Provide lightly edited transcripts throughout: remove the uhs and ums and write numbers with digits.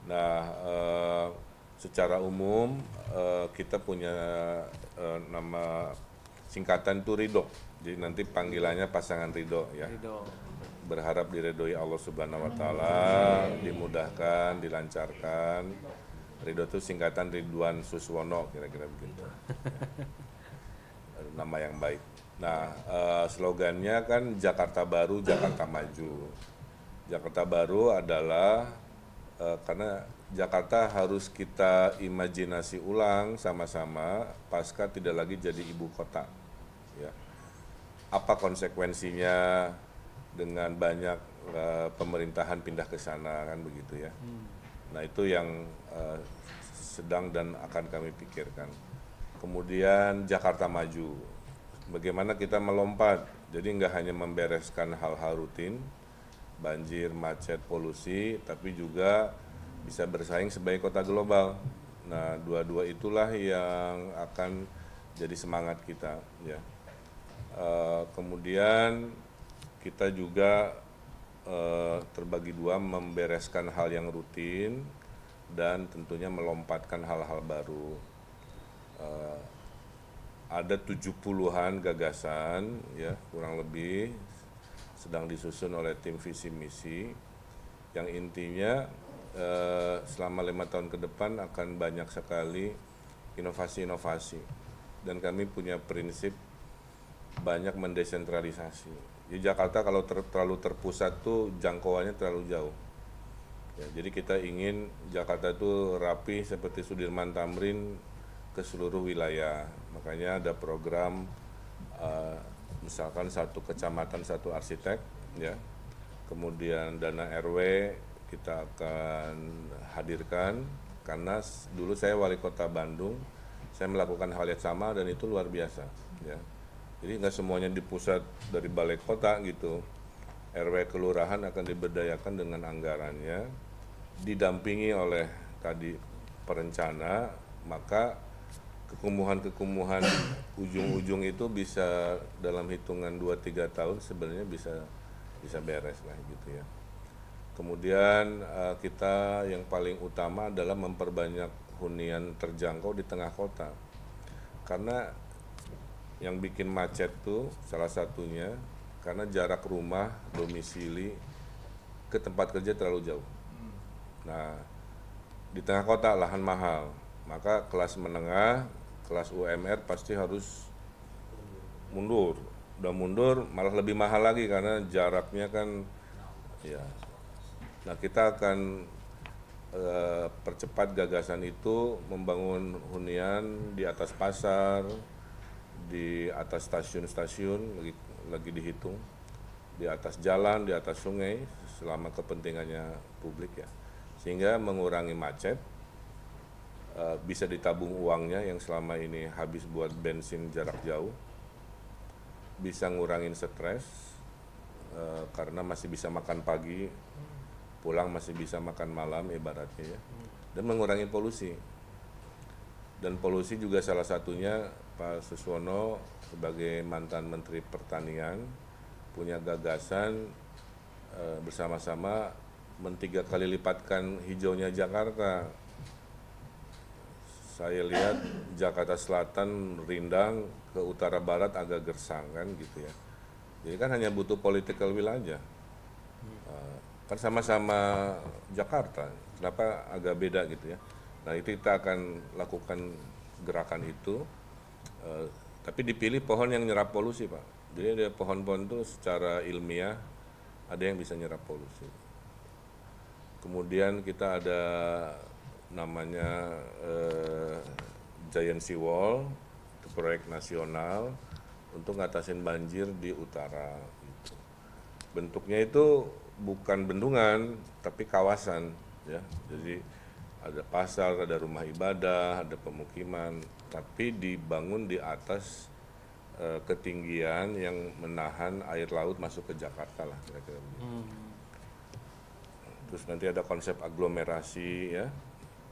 Nah, secara umum kita punya nama singkatan itu Ridho. Jadi nanti panggilannya pasangan Ridho ya. Ridho. Berharap diridhoi Allah Subhanahu wa taala, dimudahkan, dilancarkan. Ridho itu singkatan Ridwan Suswono kira-kira begitu. Ya, nama yang baik. Nah, slogannya kan Jakarta Baru, Jakarta Maju. Jakarta Baru adalah karena Jakarta harus kita imajinasi ulang sama-sama pasca tidak lagi jadi ibu kota. Ya. Apa konsekuensinya dengan banyak pemerintahan pindah ke sana kan begitu ya. Nah itu yang sedang dan akan kami pikirkan. Kemudian Jakarta Maju, bagaimana kita melompat, jadi nggak hanya membereskan hal-hal rutin, banjir, macet, polusi, tapi juga bisa bersaing sebagai kota global. Nah, dua-dua itulah yang akan jadi semangat kita, ya. Kemudian kita juga terbagi dua, membereskan hal yang rutin dan tentunya melompatkan hal-hal baru. Ada 70-an gagasan, ya kurang lebih, sedang disusun oleh tim visi misi yang intinya selama 5 tahun ke depan akan banyak sekali inovasi-inovasi dan kami punya prinsip banyak mendesentralisasi. Di Jakarta kalau terlalu terpusat tuh jangkauannya terlalu jauh. Ya, jadi kita ingin Jakarta itu rapi seperti Sudirman Tamrin ke seluruh wilayah. Makanya ada program misalkan satu kecamatan satu arsitek, ya. Kemudian dana RW kita akan hadirkan karena dulu saya wali kota Bandung, saya melakukan hal yang sama dan itu luar biasa, ya. Jadi nggak semuanya di pusat dari balai kota gitu. RW kelurahan akan diberdayakan dengan anggarannya, didampingi oleh tadi perencana, maka kekumuhan-kekumuhan ujung-ujung itu bisa dalam hitungan 2-3 tahun sebenarnya bisa beres lah gitu ya. Kemudian kita yang paling utama adalah memperbanyak hunian terjangkau di tengah kota. Karena yang bikin macet tuh salah satunya karena jarak rumah, domisili ke tempat kerja terlalu jauh. Nah, di tengah kota lahan mahal, maka kelas menengah, kelas UMR pasti harus mundur. Udah mundur malah lebih mahal lagi karena jaraknya kan ya. Nah, kita akan percepat gagasan itu, membangun hunian di atas pasar, di atas stasiun-stasiun lagi dihitung, di atas jalan, di atas sungai selama kepentingannya publik ya, sehingga mengurangi macet, bisa ditabung uangnya yang selama ini habis buat bensin jarak jauh, bisa ngurangin stres karena masih bisa makan pagi, pulang masih bisa makan malam ibaratnya ya, dan mengurangi polusi. Dan polusi juga salah satunya Pak Suswono sebagai mantan Menteri Pertanian punya gagasan bersama-sama mentiga kali lipatkan hijaunya Jakarta. Saya lihat Jakarta Selatan rindang, ke utara barat agak gersang kan gitu ya. Jadi kan hanya butuh political will aja. Kan sama-sama Jakarta, kenapa agak beda gitu ya. Nah itu kita akan lakukan gerakan itu, tapi dipilih pohon yang nyerap polusi Pak. Jadi ada pohon-pohon itu secara ilmiah ada yang bisa nyerap polusi. Kemudian kita ada namanya Giant Sea Wall, itu proyek nasional untuk ngatasin banjir di utara. Gitu. Bentuknya itu bukan bendungan, tapi kawasan, ya. Jadi ada pasar, ada rumah ibadah, ada pemukiman, tapi dibangun di atas ketinggian yang menahan air laut masuk ke Jakarta lah kira-kira begitu. Terus nanti ada konsep aglomerasi ya,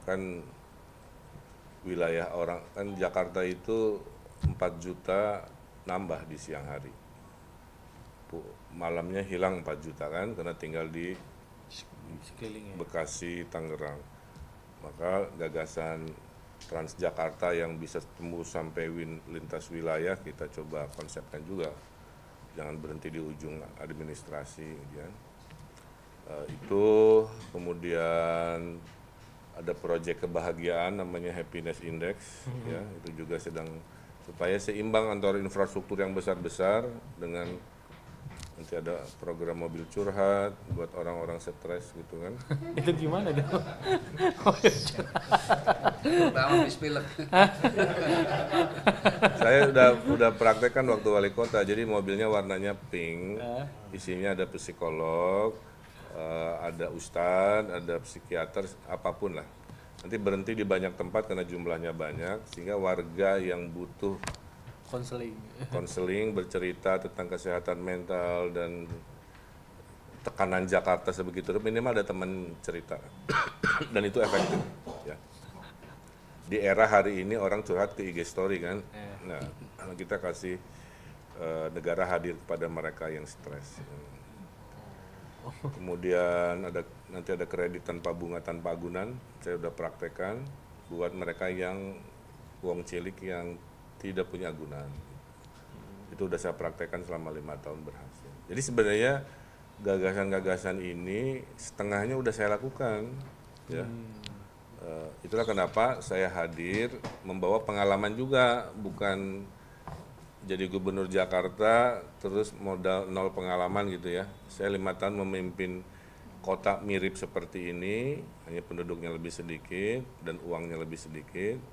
kan wilayah orang kan Jakarta itu 4 juta nambah di siang hari, malamnya hilang 4 juta kan karena tinggal di Sekeliling ya. Bekasi, Tangerang. Maka gagasan Transjakarta yang bisa tembus sampai lintas wilayah kita coba konsepkan juga, jangan berhenti di ujung administrasi ya. Itu kemudian ada proyek kebahagiaan namanya Happiness Index ya, itu juga sedang supaya seimbang antara infrastruktur yang besar-besar dengan nanti ada program mobil curhat buat orang-orang stres gitu kan. Itu gimana tuh? Pertama bis pilek. Saya udah praktekkan waktu wali kota, jadi mobilnya warnanya pink, isinya ada psikolog, ada ustadz, ada psikiater, apapun lah. Nanti berhenti di banyak tempat karena jumlahnya banyak, sehingga warga yang butuh konseling, bercerita tentang kesehatan mental dan tekanan Jakarta sebegitu, minimal ada teman cerita. Dan itu efektif ya. Di era hari ini orang curhat ke IG story kan. Nah, kita kasih negara hadir kepada mereka yang stres. Kemudian nanti ada kredit tanpa bunga tanpa agunan, saya udah praktekkan buat mereka yang uang cilik yang tidak punya agunan. Itu udah saya praktekkan selama 5 tahun berhasil. Jadi sebenarnya gagasan-gagasan ini setengahnya udah saya lakukan. Ya. Itulah kenapa saya hadir membawa pengalaman juga, bukan jadi gubernur Jakarta terus modal 0 pengalaman gitu ya. Saya 5 tahun memimpin kota mirip seperti ini, hanya penduduknya lebih sedikit dan uangnya lebih sedikit.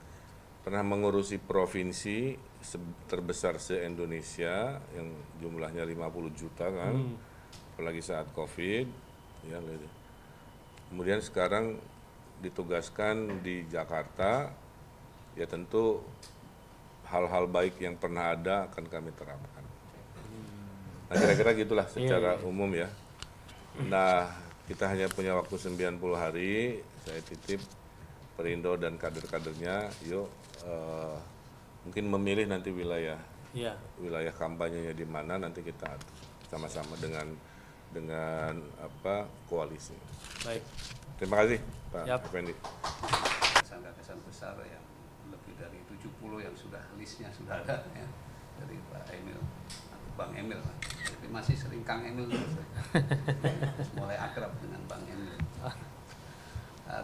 Pernah mengurusi provinsi terbesar se-Indonesia yang jumlahnya 50 juta kan, apalagi saat COVID. Ya, kemudian sekarang ditugaskan di Jakarta, ya tentu hal-hal baik yang pernah ada akan kami terapkan. Nah kira-kira gitulah secara umum ya. Nah kita hanya punya waktu 90 hari, saya titip Perindo dan kader-kadernya, yuk mungkin memilih nanti wilayah kampanyenya di mana, nanti kita sama-sama dengan koalisi. Baik. Terima kasih Pak Effendi. Gagasan besar yang lebih dari 70 yang sudah listnya sudah ada ya, dari Pak Emil, Bang Emil, tapi masih sering Kang Emil terus. Mulai akrab dengan Bang Emil.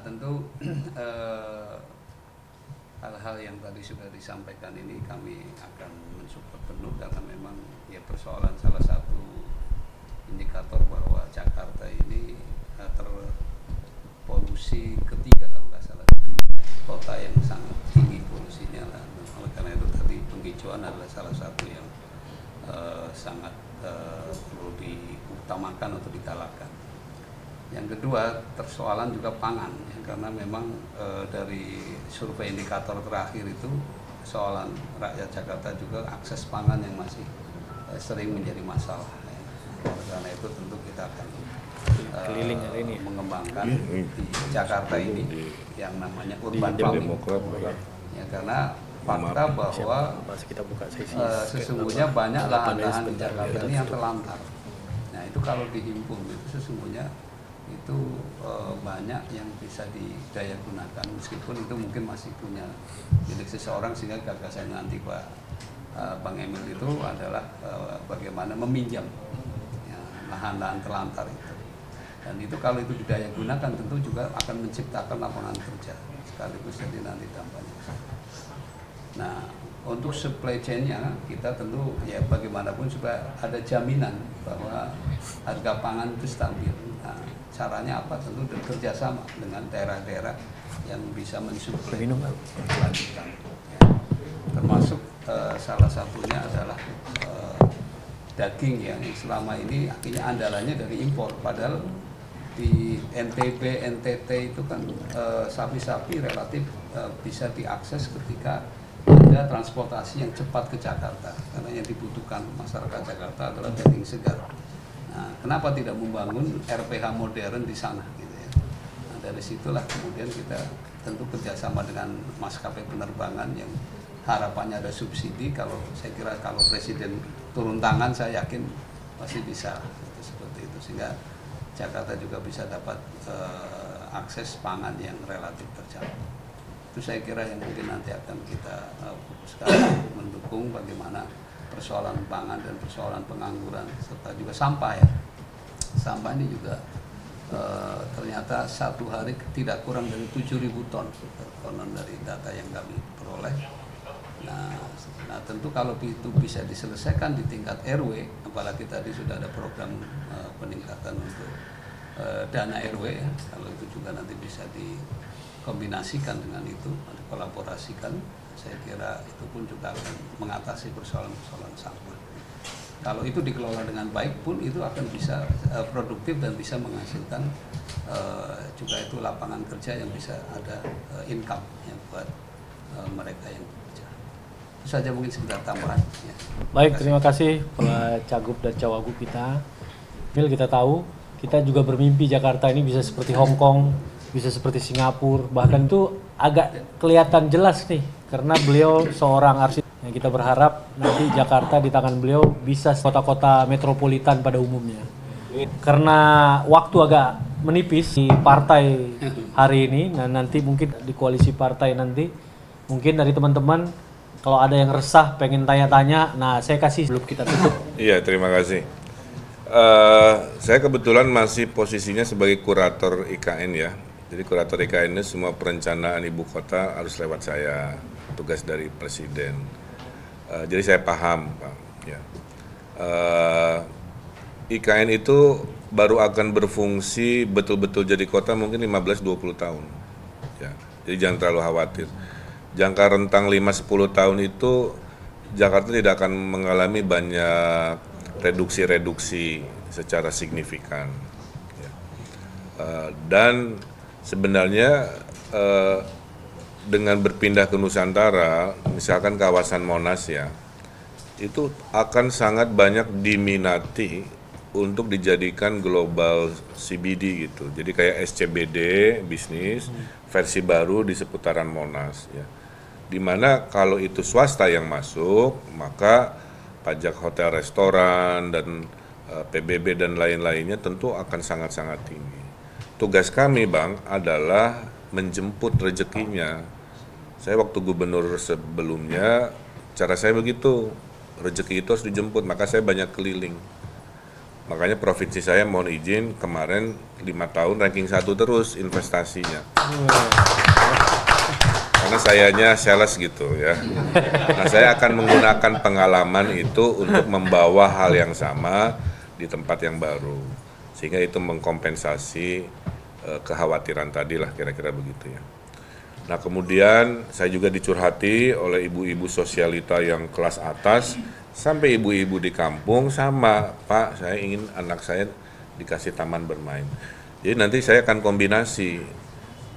Tentu hal-hal yang tadi sudah disampaikan ini kami akan mensupport penuh karena memang ya persoalan salah satu indikator bahwa Jakarta ini terpolusi ketiga kalau nggak salah di kota yang sangat tinggi polusinya lah. Oleh karena itu tadi penghijauan adalah salah satu yang sangat perlu diutamakan atau digalakan. Yang kedua, persoalan juga pangan ya, karena memang dari survei indikator terakhir itu persoalan rakyat Jakarta juga akses pangan yang masih sering menjadi masalah ya. Karena itu tentu kita akan keliling hari ini mengembangkan di Jakarta ini yang namanya urban farming ya, karena fakta bahwa sesungguhnya banyak lahan-lahan di Jakarta ini yang terlantar. Nah itu kalau dihimpun itu sesungguhnya itu banyak yang bisa didaya gunakan, meskipun itu mungkin masih punya milik seseorang, sehingga gagasan nanti Pak Bang Emil itu adalah bagaimana meminjam ya, lahan-lahan terlantar itu, dan itu kalau itu didaya gunakan tentu juga akan menciptakan lapangan kerja sekaligus jadi nanti dampaknya. Nah untuk supply chain-nya kita tentu ya bagaimanapun supaya ada jaminan bahwa harga pangan itu stabil. Nah, caranya apa? Tentu bekerja sama dengan daerah-daerah yang bisa mensuplai lanjutan. Ya. Termasuk salah satunya adalah daging yang selama ini akhirnya andalannya dari impor. Padahal di NTB, NTT itu kan sapi-sapi relatif bisa diakses ketika ada transportasi yang cepat ke Jakarta, karena yang dibutuhkan masyarakat Jakarta adalah daging segar. Nah, kenapa tidak membangun RPH modern di sana gitu ya? Nah, dari situlah kemudian kita tentu kerjasama dengan maskapai penerbangan yang harapannya ada subsidi. Kalau saya kira kalau Presiden turun tangan, saya yakin pasti bisa seperti itu, sehingga Jakarta juga bisa dapat akses pangan yang relatif terjangkau. Itu saya kira yang mungkin nanti akan kita fokuskan untuk mendukung bagaimana persoalan pangan dan persoalan pengangguran serta juga sampah ya. Sampah ini juga ternyata satu hari tidak kurang dari 7.000 ton konon dari data yang kami peroleh. Nah tentu kalau itu bisa diselesaikan di tingkat RW, apalagi tadi sudah ada program peningkatan untuk dana RW ya, kalau itu juga nanti bisa dikombinasikan dengan itu, dikolaborasikan, saya kira itu pun juga akan mengatasi persoalan-persoalan sampah. Kalau itu dikelola dengan baik pun itu akan bisa produktif dan bisa menghasilkan juga itu lapangan kerja yang bisa ada income yang buat mereka yang bekerja. Itu saja mungkin sekedar tambahan. Ya. Baik, terima kasih Pak Cagup dan Cawagup kita. Kita tahu kita juga bermimpi Jakarta ini bisa seperti Hong Kong, bisa seperti Singapura, bahkan itu agak kelihatan jelas nih karena beliau seorang arsitek. Yang kita berharap nanti Jakarta di tangan beliau bisa kota-kota metropolitan pada umumnya. Karena waktu agak menipis di partai hari ini, nah nanti mungkin di koalisi partai nanti, mungkin dari teman-teman kalau ada yang resah pengen tanya-tanya, nah saya kasih sebelum kita tutup. Iya, terima kasih. Saya kebetulan masih posisinya sebagai kurator IKN ya. Jadi kurator IKN ini semua perencanaan ibu kota harus lewat saya, tugas dari presiden. Jadi saya paham, Pak. Ya. IKN itu baru akan berfungsi betul-betul jadi kota mungkin 15-20 tahun. Ya. Jadi jangan terlalu khawatir. Jangka rentang 5-10 tahun itu Jakarta tidak akan mengalami banyak reduksi-reduksi secara signifikan. Ya. Dan sebenarnya dengan berpindah ke Nusantara, misalkan kawasan Monas ya, itu akan sangat banyak diminati untuk dijadikan global CBD gitu. Jadi kayak SCBD bisnis versi baru di seputaran Monas ya. Dimana kalau itu swasta yang masuk, maka pajak hotel restoran dan PBB dan lain-lainnya tentu akan sangat-sangat tinggi. Tugas kami Bang adalah menjemput rezekinya. Saya waktu gubernur sebelumnya, cara saya begitu, rezeki itu harus dijemput, maka saya banyak keliling. Makanya provinsi saya mohon izin kemarin 5 tahun ranking 1 terus investasinya. Karena sayanya sales gitu ya. Nah saya akan menggunakan pengalaman itu untuk membawa hal yang sama di tempat yang baru. Sehingga itu mengkompensasi kekhawatiran tadi lah kira-kira begitu ya. Nah kemudian saya juga dicurhati oleh ibu-ibu sosialita yang kelas atas sampai ibu-ibu di kampung sama, Pak saya ingin anak saya dikasih taman bermain. Jadi nanti saya akan kombinasi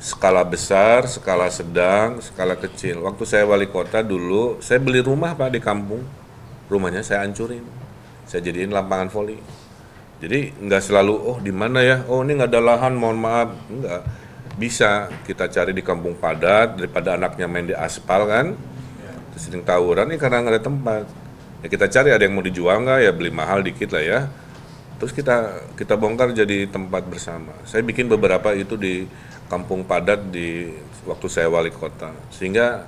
skala besar, skala sedang, skala kecil. Waktu saya wali kota dulu saya beli rumah Pak di kampung, rumahnya saya hancurin, saya jadiin lapangan voli. Jadi nggak selalu di mana ya, ini nggak ada lahan mohon maaf, enggak. Bisa kita cari di kampung padat daripada anaknya main di aspal kan, terus sering tawuran nih karena nggak ada tempat. Ya kita cari ada yang mau dijual nggak ya beli mahal dikit lah ya. Terus kita bongkar jadi tempat bersama. Saya bikin beberapa itu di kampung padat di waktu saya wali kota. Sehingga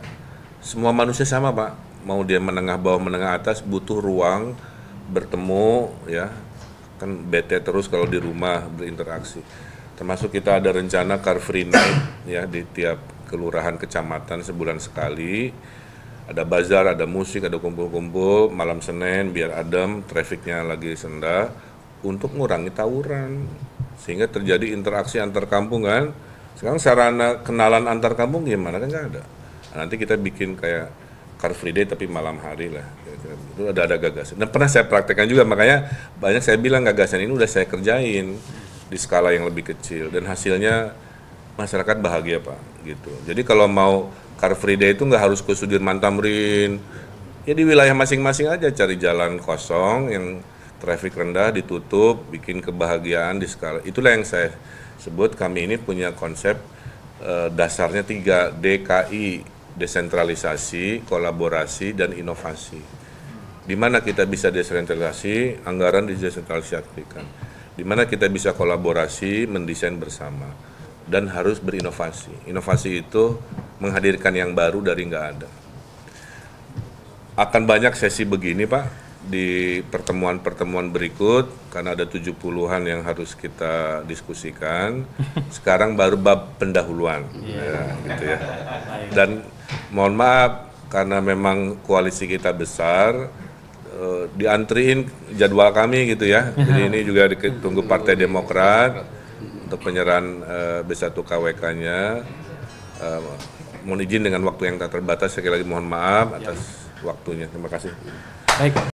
semua manusia sama Pak, mau dia menengah bawah menengah atas butuh ruang bertemu ya. Kan bete terus kalau di rumah berinteraksi. Termasuk kita ada rencana Car Free Night ya di tiap kelurahan kecamatan sebulan sekali. Ada bazar, ada musik, ada kumpul-kumpul malam Senin biar adem, trafiknya lagi rendah untuk mengurangi tawuran. Sehingga terjadi interaksi antar kampung kan. Sekarang sarana kenalan antar kampung gimana kan nggak ada. Nah, nanti kita bikin kayak Car Free Day tapi malam hari lah. Itu ada gagasan. Dan pernah saya praktekkan juga makanya banyak saya bilang gagasan ini udah saya kerjain di skala yang lebih kecil dan hasilnya masyarakat bahagia Pak gitu. Jadi kalau mau Car Free Day itu nggak harus ke Sudirman Tamrin, ya di wilayah masing-masing aja cari jalan kosong yang traffic rendah ditutup, bikin kebahagiaan di skala. Itulah yang saya sebut kami ini punya konsep dasarnya 3 DKI, desentralisasi, kolaborasi dan inovasi. Di mana kita bisa desentralisasi, anggaran didesentralisasikan. Di mana kita bisa kolaborasi, mendesain bersama. dan harus berinovasi. Inovasi itu menghadirkan yang baru dari nggak ada. Akan banyak sesi begini Pak di pertemuan-pertemuan berikut karena ada 70-an yang harus kita diskusikan. Sekarang baru bab pendahuluan, ya, gitu ya. Dan mohon maaf karena memang koalisi kita besar, diantriin jadwal kami gitu ya. Jadi ini juga ditunggu Partai Demokrat untuk penyerahan B1 KWK-nya. Mohon izin dengan waktu yang tak terbatas, sekali lagi mohon maaf atas waktunya. Terima kasih. Baik.